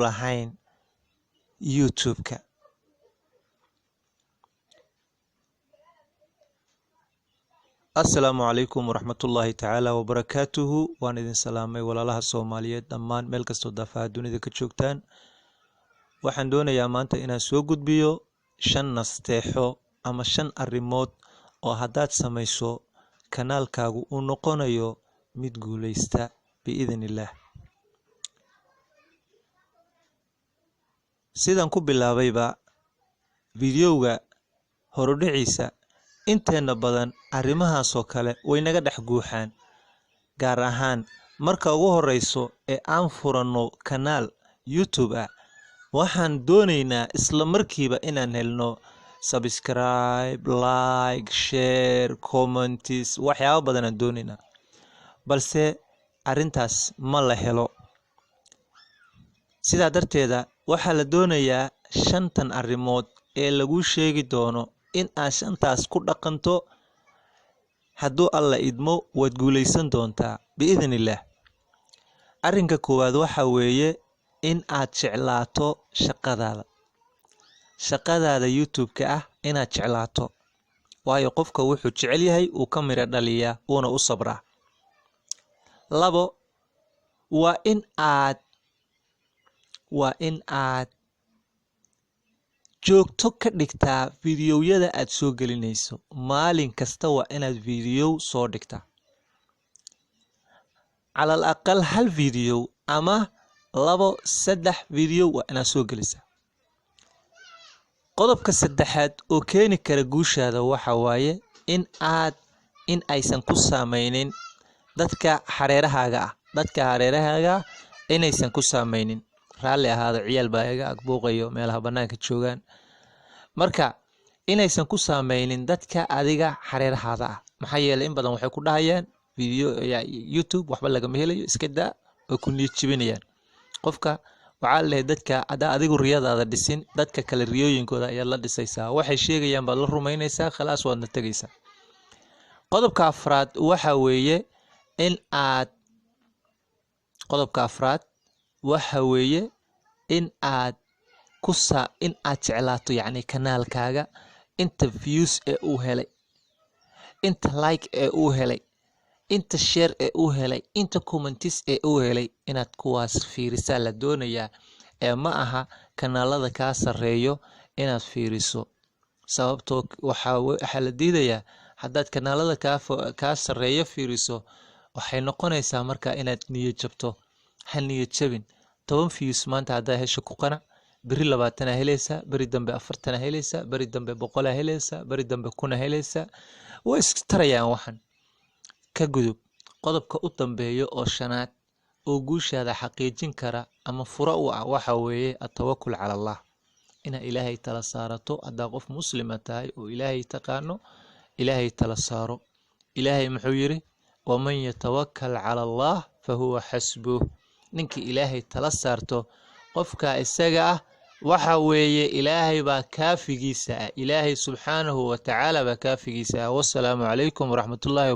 lahayn YouTube-ka. Assalaamu calaykum waraxmatullaahi tacaala wabarakaatuhu. Waan idin salaamay walaalaha Soomaaliyeed dhammaan meel kastoo daafaha dunida ka joogtaan. Waxaan doonayaa maanta inaan soo gudbiyo 5 nasteexo ama 5 arrimood oo haddaad samayso kanaalkaagu uu noqonayo mid guuleysta biidhnillaah. Sidaan ku bilaabayba videoga horudhiciisa inteena badan arrimahaas oo kale way naga dhex guuxaan, gaar ahaan marka ugu horeyso ee aan furano kanaal YouTube ah. Waxaan doonaynaa isla markiiba inaan helno subscribe, like, share, comments, waxyaabo badan aan doonaynaa, balse arrintaas ma la helo. sidaa darteeda waxaa la doonayaa 5 arrimood ee lagu sheegi doono in aad 5taas ku dhaqanto. hadduu alla idmo waad guuleysan doontaa biidhnillaah. arrinka koowaad waxa weeye in aad jeclaato shaqadaada YouTube-ka ah, inaad jeclaato, waayo qofka wuxuu jecel yahay uu ka miro dhaliyaa uuna u sabraa. 2 waa in aad joogto ka dhigtaa fiidiyowyada aad soo gelinayso. maalin kasta waa inaad fiidiyow soo dhigtaa, calal aqal 1 fiidiyow ama 2-3 fiidiyow waa inaad soo gelisaa. qodobka 3aad oo keeni kara guushaada waxa waaye in aysan ku saameynin dadka hareerahaaga inaysan ku saameynin. raalli ahaado, ciyaal baa iga agbuuqayo meelaha banaanka joogaan. marka inaysan ku saameynin dadka adiga hareerahaada ah, maxaa yeelay in badan waxay ku dhahayaan video YouTube waxba lagama helayo, iska daa, oo ku niyad jibinayaan qofka. waxaa leeyahay dadka adigu riyadaada dhisin, dadka kale riyooyinkooda ayaad la dhisaysaa, waxay sheegayaan baad la rumaynaysaa, khalaas waadna tegaysaa. qodobka afraad waxa weeye in aad jeclaato yacni kanaalkaaga inta views ee uu helay, inta like ee uu helay, inta share ee uu helay, inta comments ee uu helay, inaad kuwaas fiirisaa la doonayaa, ee ma aha kanaalada kaa sareeyo inaad fiiriso. sababtoo waxaa la diidayaa haddaad kanaalada kaa sareeyo fiiriso, waxay noqonaysaa marka inaad niyad jabto. ha niyad jabin. 10 views maanta haddaa hesho ku qanac, beri 20 helaysaa, beri dambe 40 helaysaa, beri dambe 100 helaysaa, beri dambe 1,000 helaysaa. way iska tarayaan waxan. ka gudub. qodobka u dambeeyo oo 5aad oo guushaada xaqiijin kara ama fura u ah waxa weeye at-tawakkul cala Allah. inaad ilaahay tala saarato. haddaa qof muslima tahay oo ilaahay taqaano, ilaahay tala saaro. ilaahay muxuu yiri? waman yatawakkal cala Allah fahuwa xasbuh. ninkii ilaahay tala saarto, qofka isaga ah waxa weeye ilaahay baa kaafigiisa ah. ilaahay subxaanahu wa tacaala baa kaafigiisa ah. wassalaamu calaykum waraxmatullaahi